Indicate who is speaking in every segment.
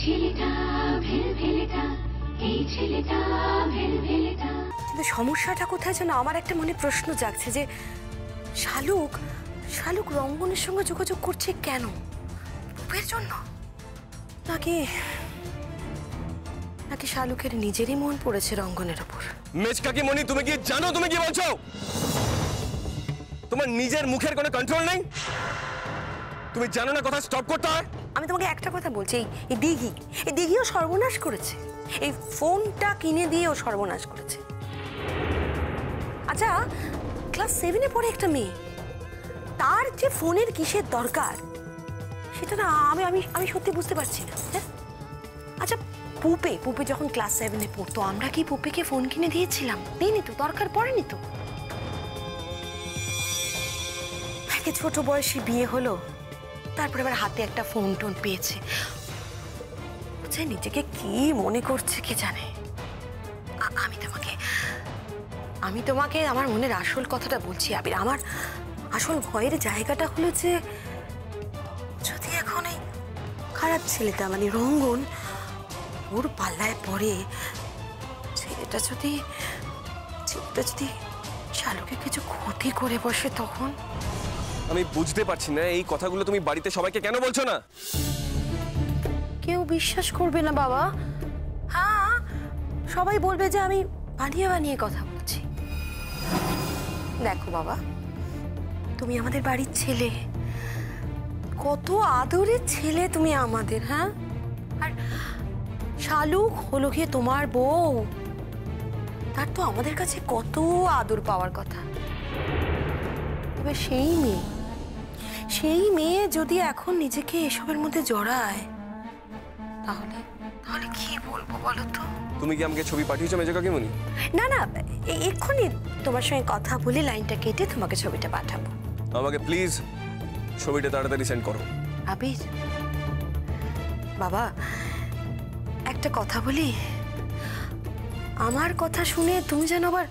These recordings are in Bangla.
Speaker 1: কিন্তু সমস্যাটা কোথায় যেন আমার একটা মনে প্রশ্ন জাগছে যে শালুক শালুক রঙ্গনের সঙ্গে যোগাযোগ করছে কেন? পুপের জন্য নাকি নাকি শালুকের নিজেরই মন পড়েছে রঙ্গনের উপর?
Speaker 2: মেজকাকিমণি, তুমি কি জানো তুমি কি বলছো? তোমার নিজের মুখের কোনো কন্ট্রোল নেই? তুমি জানো না কথা স্টপ করতে হয়?
Speaker 1: আমি তোমাকে একটা কথা বলছি, এই দিঘিও সর্বনাশ করেছে, এই ফোনটা কিনে দিয়েও সর্বনাশ করেছে। আচ্ছা, ক্লাস 7-এ পড়ে একটা মেয়ে, তার যে ফোনের কিসের দরকার সেটা না আমি আমি আমি সত্যি বুঝতে পারছি না। আচ্ছা, পুপে যখন ক্লাস 7-এ পড়তো আমরা কি পুপেকে ফোন কিনে দিয়েছিলাম? দিইনি তো, দরকার পড়েনি তো। একে ছোট বয়সে বিয়ে হলো, তারপরে আবার হাতে একটা ফোন টোন পেয়েছে, নিজেকে কি মনে করছে কে জানে। আমি তোমাকে আমার মনের আসল কথাটা বলছি আবির। আমার আসল ভয়ের জায়গাটা হলো যে যদি এখন এই খারাপ ছেলেটা মানে রঙ্গন ওর পাল্লায় পড়ে, ছেলেটা যদি শালুকে কিছু ক্ষতি করে বসে তখন।
Speaker 2: আমি বুঝতে পারছি না এই কথাগুলো তুমি বাড়িতে সবাইকে কেন বলছো না?
Speaker 1: কেউ বিশ্বাস করবে না বাবা। হ্যাঁ, সবাই বলবে যে আমি বানিয়ে কথা বলছি। দেখো বাবা, তুমি আমাদের বাড়ির ছেলে, কত আদরের ছেলে তুমি আমাদের। হ্যাঁ, আর শালুক হলো গিয়ে তোমার বউ, তার তো আমাদের কাছে কত আদর পাওয়ার কথা। এবার সেই মেয়ে যদি এখন নিজেকে এসবের মধ্যে জড়ায় তাহলে কি বলবো বলো তো?
Speaker 2: তুমি কি আমাকে ছবি পাঠিয়েছো মেজকাকিমণি?
Speaker 1: না, এক্ষুনি তোমার সঙ্গে কথা বলে লাইনটা কেটে তোমাকে ছবিটা পাঠাবো।
Speaker 2: আমাকে প্লিজ ছবিটা তাড়াতাড়ি সেন্ড করো।
Speaker 1: আবির বাবা, একটা কথা বলি, আমার কথা শুনে তুমি যেন আবার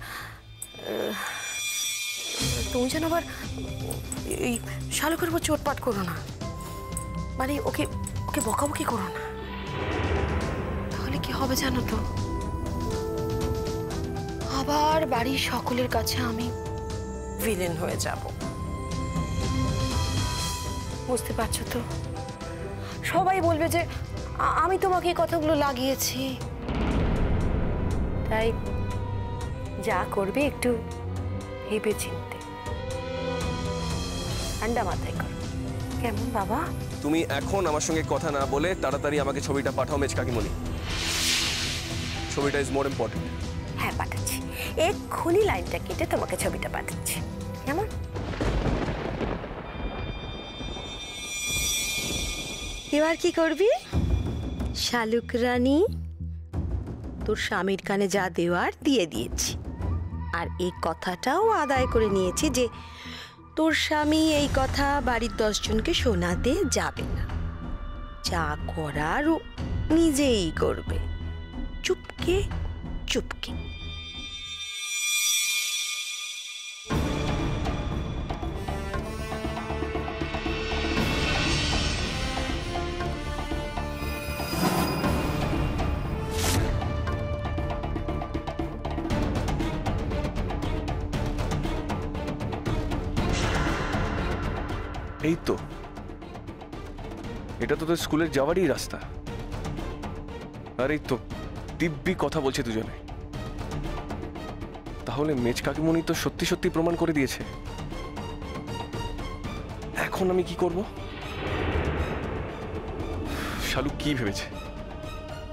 Speaker 1: এই শালুকের উপর চোটপাট করো না, মানে ওকে বকাবকি করো না, তাহলে কি হবে জানো তো? আবার বাড়ির সকলের কাছে আমি ভিলেন হয়ে যাব। বুঝতে পারছো তো? সবাই বলবে যে আমি তোমাকে এই কথাগুলো লাগিয়েছি। তাই যা করবে একটু ভেবে চিনতে, ঠান্ডা মাথায় করো, কেমন বাবা?
Speaker 2: তুমি এখন আমার সঙ্গে কথা না বলে তাড়াতাড়ি আমাকে ছবিটা পাঠাও মেজকাকিমণি। ছবিটা ইজ মোর ইম্পর্টেন্ট।
Speaker 1: হ্যাঁ, পাঠাচ্ছি, এক্ষুনি লাইনটা কেটে তোমাকে ছবিটা পাঠাচ্ছি। কেমন? এবার কি করবি শালুক রানী? তোর স্বামীর কানে যা দেওয়ার দিয়ে দিয়েছি, আর এই কথাটাও আদায় করে নিয়েছি যে তোর স্বামী এই কথা বাড়ির 10 জনকে শোনাতে যাবে না। যা করার ও নিজেই করবে, চুপকে।
Speaker 2: এই তো, এটা তো তোর স্কুলের যাওয়ারই রাস্তা। আর এই তো দিব্যি কথা বলছে দুজনে। তাহলে মেজকাকিমণি তো সত্যি প্রমাণ করে দিয়েছে। এখন আমি কি করব? শালুক কি ভেবেছে?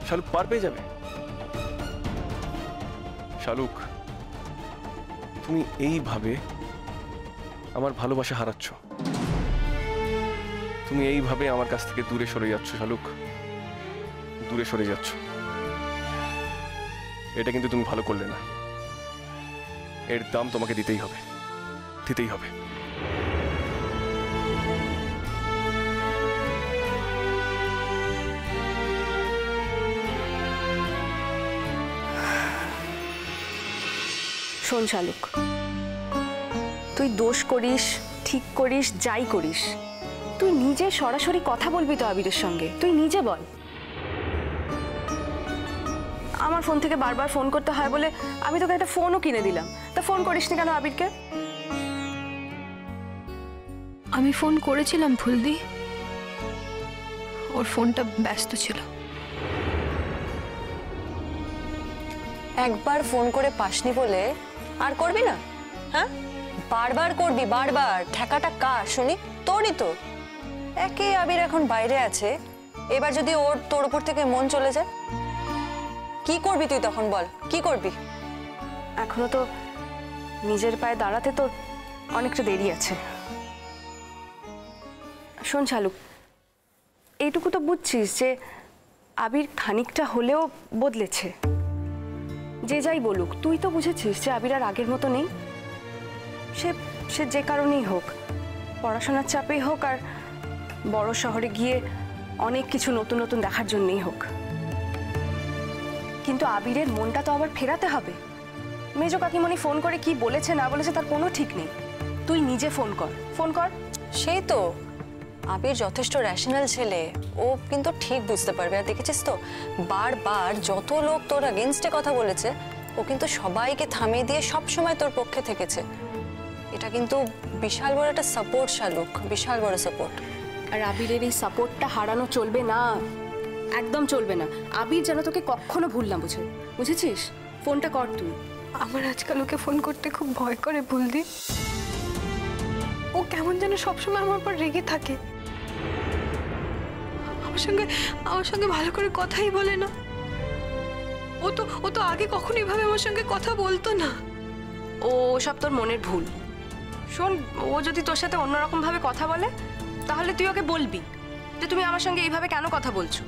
Speaker 2: শালুক পার পেয়ে যাবে? শালুক, তুমি এইভাবে আমার ভালোবাসা হারাচ্ছ। তুমি এইভাবে আমার কাছ থেকে দূরে সরে যাচ্ছ শালুক, দূরে সরে যাচ্ছ। এটা কিন্তু তুমি ভালো করলে না। এর দাম তোমাকে দিতেই হবে।
Speaker 1: শোন শালুক, তুই দোষ করিস, ঠিক করিস, যাই করিস, তুই নিজে সরাসরি কথা বলবি তো আবিরের সঙ্গে? তুই নিজে বল।
Speaker 3: আমার ফোন থেকে বারবার ফোন করতে হয় বলে আমি তোকে একটা ফোনও কিনে দিলাম। তা ফোন করিসনি কেন আবিরকে?
Speaker 4: আমি ফোন করেছিলাম ফুলদি, ওর ফোনটা ব্যস্ত ছিল।
Speaker 5: একবার ফোন করে পাসনি বলে আর করবি না? হ্যাঁ, বারবার করবি, বারবার। ঠেকাটা কার শুনি? তোরই তো। একে আবির এখন বাইরে আছে, এবার যদি ওর তোর উপর থেকে মন চলে যায়, কি করবি তুই তখন? বল, কি করবি?
Speaker 3: এখনো তো নিজের পায়ে দাঁড়াতে তো অনেকটা দেরি আছে। শোন শালুক, এইটুকু তো বুঝছিস যে আবির খানিকটা হলেও বদলেছে। যে যাই বলুক, তুই তো বুঝেছিস যে আবির আর আগের মতো নেই। সে সে যে কারণেই হোক, পড়াশোনার চাপেই হোক আর বড় শহরে গিয়ে অনেক কিছু নতুন নতুন দেখার জন্যই হোক, কিন্তু আবিরের মনটা তো আবার ফেরাতে হবে। মেজো কাকিমণি ফোন করে কি বলেছে না বলেছে তার কোনো ঠিক নেই। তুই নিজে ফোন কর, ফোন কর।
Speaker 5: সেই তো, আবির যথেষ্ট র্যাশনাল ছেলে, ও কিন্তু ঠিক বুঝতে পারবে। আর দেখেছিস তো, বারবার যত লোক তোর এগেনস্টে কথা বলেছে, ও কিন্তু সবাইকে থামিয়ে দিয়ে সব সময় তোর পক্ষে থেকেছে। এটা কিন্তু বিশাল বড় একটা সাপোর্ট শালুক, বিশাল বড় সাপোর্ট।
Speaker 3: আর আবিরের এই সাপোর্টটা হারানো চলবে না, একদম চলবে না। আবির যেন তোকে কখনো ভুল না বুঝে, বুঝেছিস? ফোনটা কর তুই।
Speaker 4: আমার আজকাল ওকে ফোন করতে খুব ভয় করে ফুলদি। ও কেমন যেন সবসময় আমার উপর রেগে থাকে, আমার সঙ্গে ভালো করে কথাই বলে না। ও তো আগে কখনো এভাবে আমার সঙ্গে কথা বলতো না।
Speaker 3: ও সব তোর মনের ভুল। শোন, ও যদি তোর সাথে অন্যরকম ভাবে কথা বলে তাহলে তুই ওকে বলবি যে তুমি আমার সঙ্গে এইভাবে কেন কথা বলছো,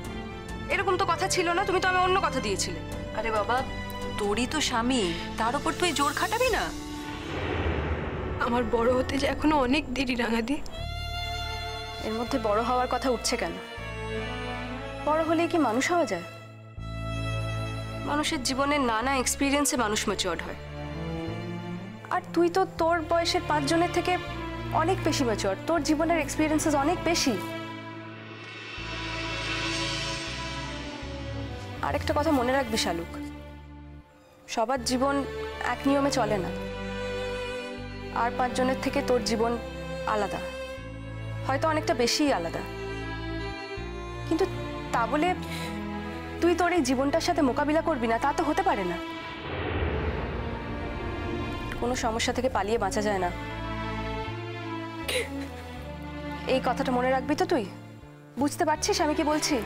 Speaker 3: এরকম তো কথা ছিল না, তুমি তো আমি অন্য কথা দিয়েছিলে।
Speaker 5: আরে বাবা, তোরই তো স্বামী, তার উপর তুই জোর খাটাবি না।
Speaker 4: আমার বড় হতে যে এখনো অনেক দেরি রাঙাদি।
Speaker 3: এর মধ্যে বড় হওয়ার কথা উঠছে কেন? বড় হলেই কি মানুষ হওয়া যায়? মানুষের জীবনের নানা এক্সপিরিয়েন্সে মানুষ ম্যাচিওর্ড হয়। আর তুই তো তোর বয়সের 5 জনের থেকে অনেক বেশি ম্যাচিওর, তোর জীবনের এক্সপিরিয়েন্সেস অনেক বেশি। আরেকটা কথা মনে রাখবি শালুক, সবার জীবন এক নিয়মে চলে না। আর 5 জনের থেকে তোর জীবন আলাদা, হয়তো অনেকটা বেশিই আলাদা, কিন্তু তা বলে তুই তোর এই জীবনটার সাথে মোকাবিলা করবি না, তা তো হতে পারে না। কোনো সমস্যা থেকে পালিয়ে বাঁচা যায় না, এই কথাটা মনে রাখবি তো? তুই বুঝতে পারছিস আমি কি বলছি?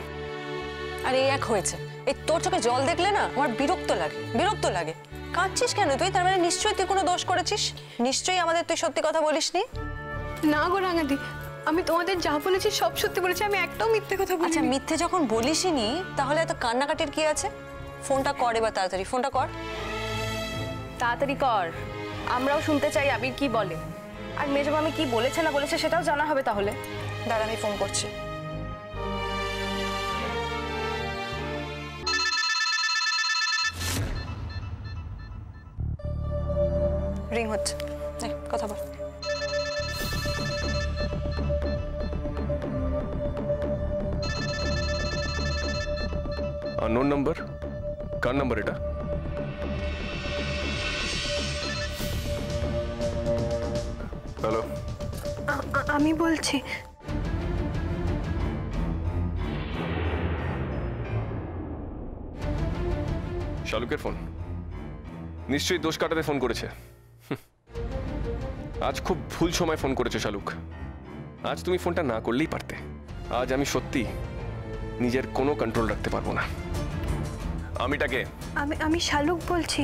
Speaker 5: আর এই এক হয়েছে, এই তোর চোখে জল দেখলে না আমার বিরক্ত লাগে, বিরক্ত লাগে। কাঁদছিস কেন তুই? তার মানে নিশ্চয়ই তুই কোনো দোষ করেছিস, নিশ্চয়ই আমাদের তুই সত্যি কথা বলিসনি।
Speaker 4: না গো রাঙাদি, আমি তোমাদের যা বলেছি সব সত্যি বলেছি, আমি একটাও মিথ্যে কথা বলিনি।
Speaker 5: আচ্ছা, মিথ্যে যখন বলিসনি তাহলে এত কান্নাকাটির কি আছে? ফোনটা কর এবার তাড়াতাড়ি, ফোনটা কর।
Speaker 3: তাড়াতাড়ি কর, আমরাও শুনতে চাই আবির কি বলে। আর মেজো মামি কি বলেছে না বলেছে সেটাও জানা হবে তাহলে।
Speaker 5: দাঁড়া, আমি ফোন করছি। রিং হচ্ছে, কথা বল।
Speaker 2: Unknown number? কার নাম্বার এটা? হ্যালো,
Speaker 4: আমি বলছি।
Speaker 2: শালুকের ফোন? নিশ্চয়ই দোষ কাটাতে ফোন করেছে। আজ খুব ভুল সময় ফোন করেছে শালুক। আজ তুমি ফোনটা না করলেই পারতে। আজ আমি সত্যি নিজের কোনো কন্ট্রোল রাখতে পারবো না। আমিটাকে
Speaker 4: আমি শালুক বলছি।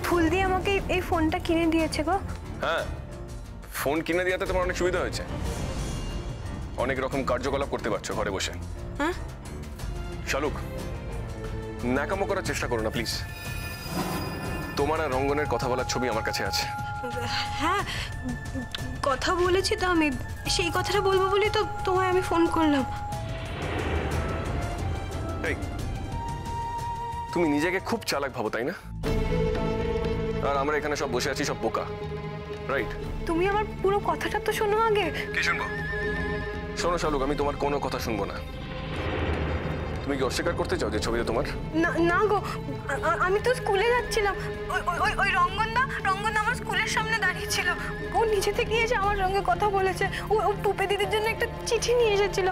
Speaker 4: ফুলদি আমাকে এই ফোনটা কিনে দিয়েছে গো।
Speaker 2: হ্যাঁ, ফোন কিনে দেওয়াতে তোমার অনেক সুবিধা হয়েছে, অনেক রকম কার্যকলাপ করতে পারছো ঘরে বসে।
Speaker 4: হ্যাঁ
Speaker 2: শালুক, ন্যাকামো করার চেষ্টা করো না প্লিজ। তোমার আর রঙ্গনের কথা বলার ছবি আমার কাছে আছে।
Speaker 4: হ্যাঁ, কথা বলেছি তো, আমি সেই কথাটা বলবো বলি তো তোমায় আমি ফোন করলাম।
Speaker 2: এই, তুমি নিজেকে খুব চালাক ভাবো তাই না? আর আমরা এখানে সব বসে আছি সব বোকা, রাইট?
Speaker 4: তুমি আমার পুরো কথাটা তো শোনো আগে।
Speaker 2: কি শুনবো? শোনো শালুক, আমি তোমার কোনো কথা শুনবো না। তুমি কি অস্বীকার করতে চাও যে ছবিটা তোমার?
Speaker 4: না না গো, আমি তো স্কুলে যাচ্ছিলাম। ওই রঙ্গনদা আমার স্কুলের সামনে দাঁড়িয়েছিল। ও নিজে থেকে এসে আমার সঙ্গে কথা বলেছে। ও পুপে দিদির জন্য একটা চিঠি নিয়ে এসেছিল।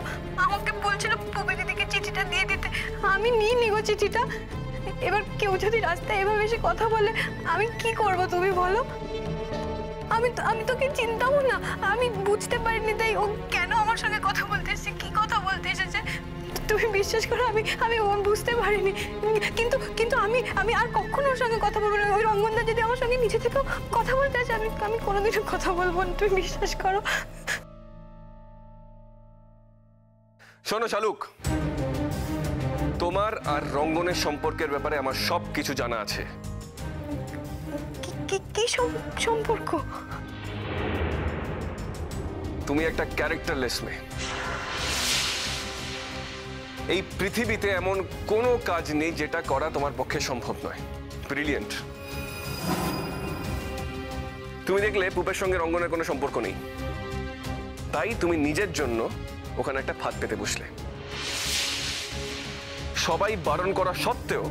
Speaker 4: আমাকে বলছিল পুপে দিদিকে চিঠিটা দিয়ে দিতে। আমি নিয়ে নিগো চিঠিটা। এবার কেউ যদি রাস্তায় এভাবে এসে কথা বলে আমি কি করব তুমি বলো? আমি তোকে চিনতামও না, আমি বুঝতে পারিনি, তাই ও কেন আমার সঙ্গে কথা বলতে এসেছে, কি কথা বলতে এসেছে তুমি বিশ্বাস করো আমি বুঝতে পারিনি। কিন্তু আমি আর কখনো ওর সঙ্গে কথা বলবো না। ওই রঙ্গনদা যদি আমার সঙ্গে নিজে থেকেও কথা বলতে আসে আমি কোনোদিনও কথা বলবো না, তুমি বিশ্বাস করো।
Speaker 2: শোনো শালুক, তোমার আর রঙ্গনের সম্পর্কের ব্যাপারে আমার সব কিছু জানা আছে।
Speaker 4: কি সম্পর্ক?
Speaker 2: তুমি একটা ক্যারেক্টারলেস মেয়ে। এই পৃথিবীতে এমন কোনো কাজ নেই যেটা করা তোমার পক্ষে সম্ভব নয়। ব্রিলিয়েন্ট। তুমি দেখলে পুপের সঙ্গে রঙ্গনের কোনো সম্পর্ক নেই, তাই তুমি নিজের জন্য ওখানে একটা ফাঁদ পেতে বসলে। সবাই বারণ করা সত্ত্বেও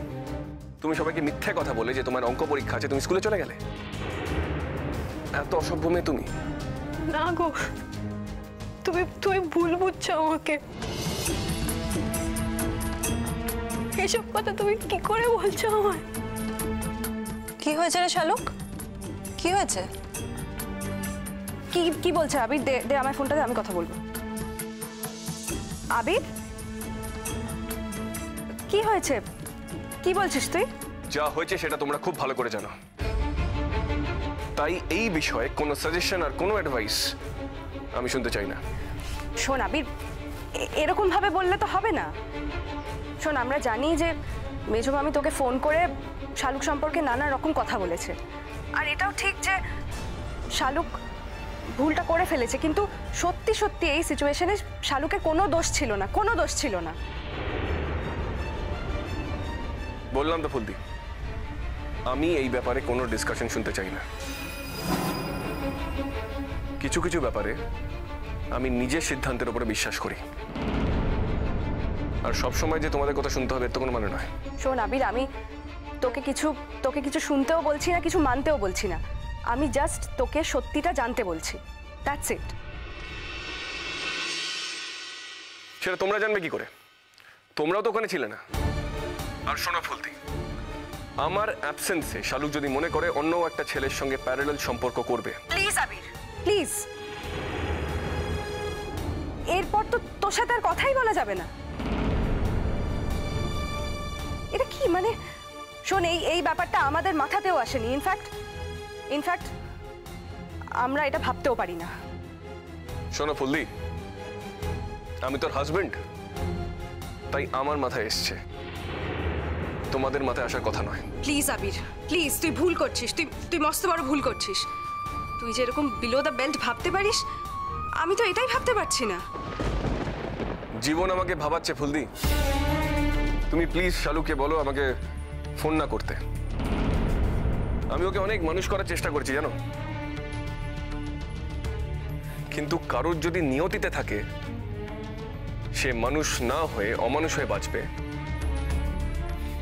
Speaker 2: তুমি সবাইকে মিথ্যে কথা বলে যে তোমার অঙ্ক পরীক্ষা আছে তুমি স্কুলে চলে গেলে। এত অসভ্য মেয়ে তুমি।
Speaker 4: না গো, তুমি ভুল বুঝছো আমাকে। এসব কথা তুমি কি করে বলছো আমায়?
Speaker 5: কি হয়েছে রে শালুক, কি হয়েছে?
Speaker 3: কি বলছে আবির? দে আমার ফোনটা দে, আমি কথা বলবো। আবির, কি হয়েছে? কি বলছিস তুই?
Speaker 2: যা হয়েছে সেটা তোমরা খুব ভালো করে জানো, তাই এই বিষয়ে কোনো সাজেশন আর কোনো অ্যাডভাইস আমি শুনতে চাই না।
Speaker 3: শোন আবির, এরকম ভাবে বললে তো হবে না। শোন, আমরা জানি যে মেজো মামি তোকে ফোন করে শালুক সম্পর্কে নানা রকম কথা বলেছে, আর এটাও ঠিক যে শালুক ভুলটা করে ফেলেছে, কিন্তু সত্যি সত্যি এই সিচুয়েশনে শালুকের কোনো দোষ ছিল না, কোনো দোষ ছিল না।
Speaker 2: বললাম তো ফুলদি, আমি এই ব্যাপারে কোনো ডিসকাশন শুনতে চাই না। কিছু কিছু ব্যাপারে আমি নিজের সিদ্ধান্তের উপরে বিশ্বাস করি, আর সব সময় যে তোমাদের কথা শুনতে হবে এর তো কোনো মানে নয়।
Speaker 3: শোন আবির, আমি তোকে কিছু শুনতেও বলছি না, কিছু মানতেও বলছি না। আমি জাস্ট তোকে সত্যিটা জানতে বলছি, দ্যাটস ইট।
Speaker 2: সেটা তোমরা জানবে কি করে? তোমরাও তো ওখানে ছিলে না। আর শোনো ফুলদি, আমার অ্যাবসেন্সে শালুক যদি মনে করে অন্য একটা ছেলের সঙ্গে প্যারালাল সম্পর্ক করবে,
Speaker 3: প্লিজ আবির, প্লিজ, এরপর তো তোর সাথে আর কথাই বলা যাবে না। এটা কি মানে? শোন, এই ব্যাপারটা আমাদের মাথাতেও আসেনি। ইনফ্যাক্ট আমরা এটা ভাবতেও পারি না।
Speaker 2: শোনো ফুলদি, আমি তোর হাজবেন্ড, তাই আমার মাথায় এসছে, তোমাদের মাথায় আসার কথা নয়।
Speaker 3: প্লিজ আবির, প্লিজ, তুই ভুল করছিস, তুই মস্ত বড় ভুল করছিস। তুই যেরকম বিলো দ্য বেল্ট ভাবতে পারিস, আমি তো এটাই ভাবতে পারছি না।
Speaker 2: জীবন আমাকে ভাবাচ্ছে ফুলদি। তুমি প্লিজ শালুকে বলো আমাকে ফোন না করতে। আমি ওকে অনেক মানুষ করার চেষ্টা করছি জানো, কিন্তু কারোর যদি নিয়তিতে থাকে সে মানুষ না হয়ে অমানুষ হয়ে বাঁচবে,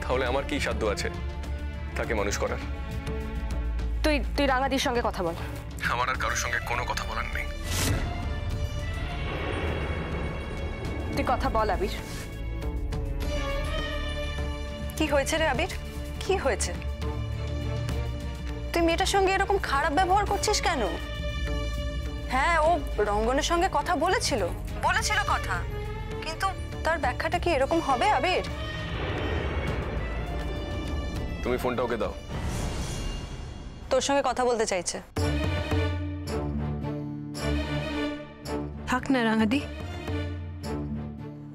Speaker 2: তাহলে আমার কি সাধ্য আছে তাকে মানুষ করার?
Speaker 3: তুই রাঙাদির সঙ্গে কথা বল।
Speaker 2: আমার আর কারোর সঙ্গে কোনো কথা বলার নেই।
Speaker 3: তুই কথা বল আবির।
Speaker 5: কি হয়েছে রে আবির, কি হয়েছে? তুই মেয়েটার সঙ্গে এরকম খারাপ ব্যবহার করছিস কেন? হ্যাঁ, ও রঙ্গনের সঙ্গে কথা বলেছিল কথা, কিন্তু তার ব্যাখ্যাটা কি এরকম হবে আবির?
Speaker 2: তুমি ফোনটা ওকে দাও।
Speaker 5: তোর সঙ্গে কথা বলতে চাইছে।
Speaker 4: থাক না রাঙাদি,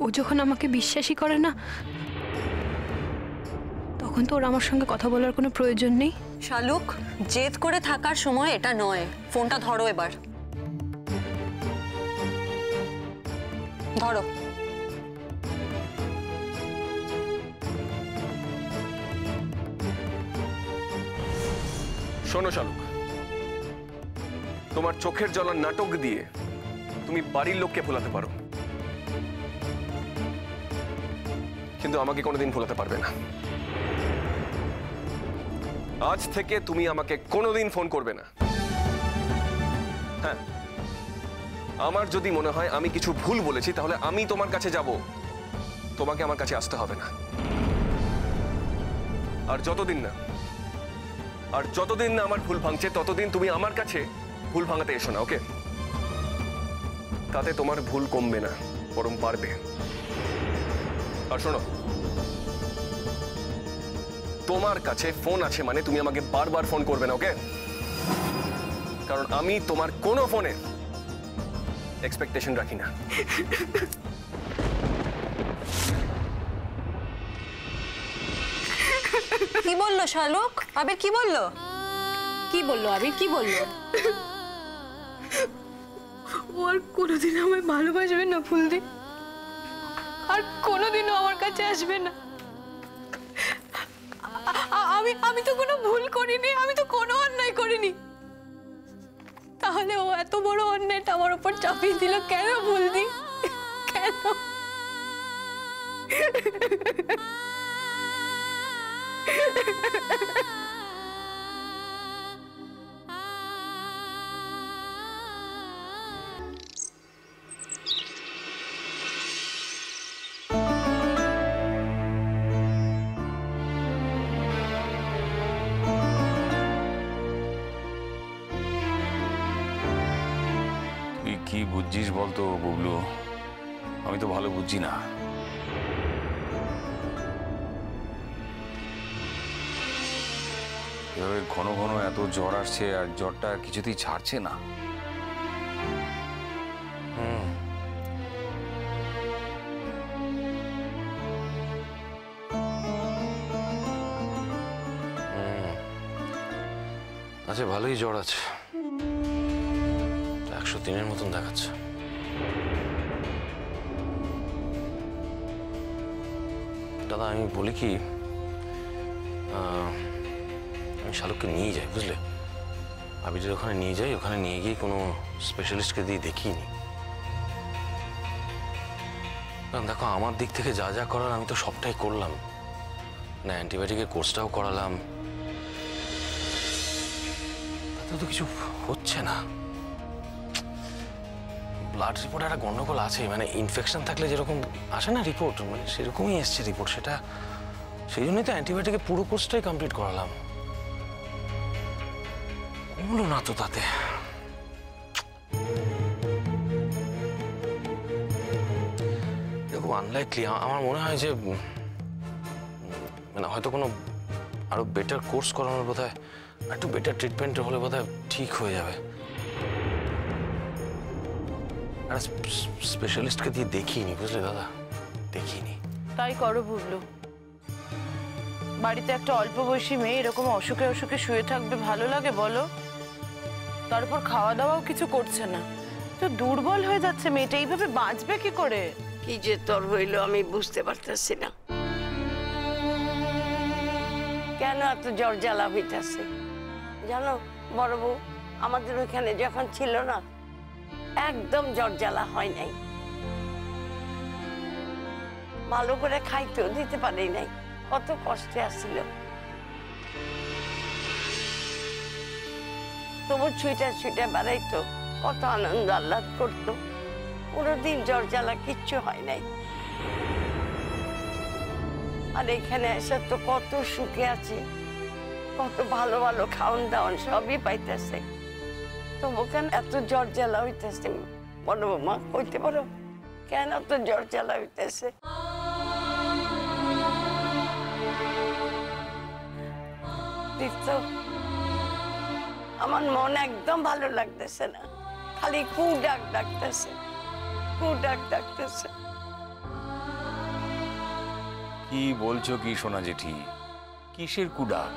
Speaker 4: ও যখন আমাকে বিশ্বাসই করে না তখন তো ওর আমার সঙ্গে কথা বলার কোনো প্রয়োজন নেই।
Speaker 5: শালুক, জেদ করে থাকার সময় এটা নয়। ফোনটা ধরো এবার, ধরো।
Speaker 2: শোনো শালুক, তোমার চোখের জ্বলার নাটক দিয়ে তুমি বাড়ির লোককে ভোলাতে পারো, কিন্তু আমাকে কোনোদিন ভুলাতে পারবে না। আজ থেকে তুমি আমাকে কোনোদিন ফোন করবে না। হ্যাঁ, আমার যদি মনে হয় আমি কিছু ভুল বলেছি তাহলে আমি তোমার কাছে যাব, তোমাকে আমার কাছে আসতে হবে না। আর যতদিন না আমার ভুল ভাঙছে ততদিন তুমি আমার কাছে ভুল ভাঙাতে এসো না, ওকে? তাতে তোমার ভুল কমবে না, বরং বাড়বে। আর শোনো, তোমার কাছে ফোন আছে মানে তুমি আমাকে বারবার ফোন করবে না, ওকে? কারণ আমি তোমার কোনো ফোনে এক্সপেকটেশন রাখি না।
Speaker 5: কি বললো শালুক? আবির কি বললো?
Speaker 3: কি বললো আবির, কি বললো?
Speaker 4: ও আর কোনোদিন আমায় ভালোবাসবে না ফুলদি, আর কোনোদিনও আমার কাছে আসবে না। আমি তো কোনো ভুল করিনি, আমি তো কোনো অন্যায় করিনি, তাহলে ও এত বড় অন্যায়টা আমার উপর চাপিয়ে দিল কেন ফুলদি? কেন?
Speaker 6: তুই কি বুঝছিস বলতো বুবলু? আমি তো ভালো বুঝছি না। এভাবে ঘন ঘন এত জ্বর আসছে আর জ্বরটা কিছুতেই ছাড়ছে না।
Speaker 7: আচ্ছা, ভালোই জ্বর আছে, 103-এর মতন দেখাচ্ছে। দাদা আমি বলি কি, আমি শালুককে নিয়ে যাই, বুঝলে? আবিরের ওখানে নিয়ে যাই, ওখানে নিয়ে গিয়ে কোনো স্পেশালিস্টকে দিয়ে দেখিনি। কারণ দেখো, আমার দিক থেকে যা যা করার আমি তো সবটাই করলাম না, অ্যান্টিবায়োটিকের কোর্সটাও করালাম, তাতে তো কিছু হচ্ছে না। ব্লাড রিপোর্টে একটা গন্ডগোল আছে, মানে ইনফেকশন থাকলে যেরকম আসে না রিপোর্ট, মানে সেরকমই এসছে রিপোর্ট। সেটা সেই জন্যই তো অ্যান্টিবায়োটিকের পুরো কোর্সটাই কমপ্লিট করালাম, কমলো না তো তাতে। খুব আনলাইকলি। আমার মনে হয় যে মানে হয়তো কোনো আরো বেটার কোর্স করানোর বোধহয়, একটু বেটার ট্রিটমেন্ট হলে বোধহয় ঠিক হয়ে যাবে। আর স্পেশালিস্টকে দিয়ে দেখিনি, বুঝলে দাদা, দেখিনি।
Speaker 8: তাই করো বুবলু। বাড়িতে একটা অল্প বয়সী মেয়ে এরকম অসুখে অসুখে শুয়ে থাকবে ভালো লাগে বলো? তারপর খাওয়া দাওয়াও কিছু করছে না, তো দুর্বল হয়ে যাচ্ছে মেয়েটা, এইভাবে বাঁচবে কি করে?
Speaker 9: কি যে তোর হইলো আমি বুঝতে পারতেছি না, কেন এত জ্বর জ্বালা হইতেছে জানো বড় বউ? আমাদের ওখানে যখন ছিল না, একদম জ্বর জ্বালা হয় নাই, ভালো করে খাইতেও দিতে পারি নাই, কত কষ্টে আসছিল। তবু ছুইটা ছুইটা বেড়াইতো, কত আনন্দ আহ্লাদ করতো, পুরোদিন জ্বর জ্বালা কিচ্ছু হয় নাই। আর এখানে এসে তো কত সুখে আছে, কত ভালো ভালো খাওয়ান দাওয়ান সবই পাইতেছে, তবু কেন এত জ্বর জ্বালা হইতেছে? বড় বৌমা কইতে পারো কেন এত জ্বর জ্বালা হইতেছে? তীর্থ, আমার মন একদম ভালো লাগতেছে না, খালি কু ডাক ডাকতেছে, কু ডাক ডাকতেছে।
Speaker 6: কি বলছো কি সোনা জেঠি? কিসের কুডাক?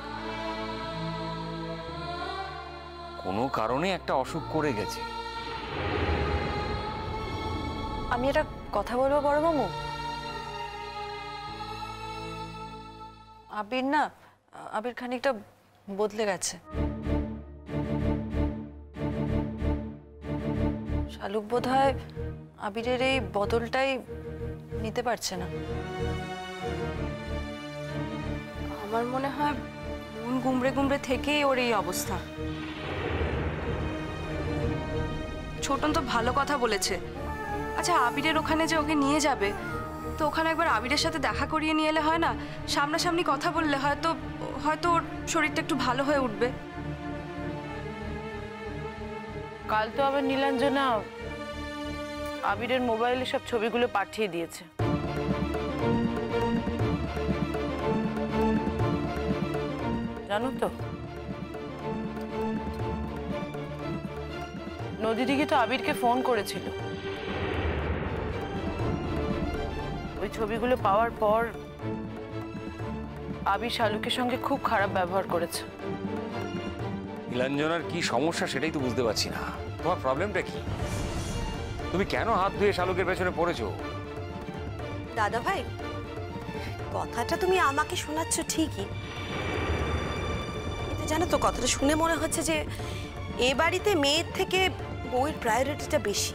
Speaker 6: কোনো কারণে একটা অসুখ করে গেছে।
Speaker 5: আমি একটা কথা বলবো বড় মামু? আবির খানিকটা বদলে গেছে। শালুক বোধহয় আবিরের এই বদলটাই নিতে পারছে না।
Speaker 3: আমার মনে হয় মন গুমড়ে গুমড়ে থেকেই ওর এই অবস্থা। ছোটন তো ভালো কথা বলেছে। আচ্ছা, আবিরের ওখানে যে ওকে নিয়ে যাবে, তো ওখানে একবার আবিরের সাথে দেখা করিয়ে নিয়ে এলে হয় না? সামনাসামনি কথা বললে হয়তো হয়তো ওর শরীরটা একটু ভালো হয়ে উঠবে।
Speaker 8: কাল তো আবার নীলাঞ্জনা আবিরের মোবাইলে সব ছবিগুলো পাঠিয়ে দিয়েছে। জানো তো, নদীদিকে তো আবিরকে ফোন করেছিল। ওই ছবিগুলো পাওয়ার পর আবির শালুকের সঙ্গে খুব খারাপ ব্যবহার করেছে।
Speaker 6: নীলাঞ্জনার কি সমস্যা সেটাই তো বুঝতে পারছি না। তোমার প্রবলেমটা কি? তুমি কেন হাত ধুয়ে শালুকের পেছনে পড়েছো?
Speaker 1: দাদা ভাই, কথাটা তুমি আমাকে শোনাচ্ছ ঠিকই, কিন্তু জানো তো কথাটা শুনে মনে হচ্ছে যে এ বাড়িতে মেয়ের থেকে বউয়ের প্রায়োরিটিটা বেশি।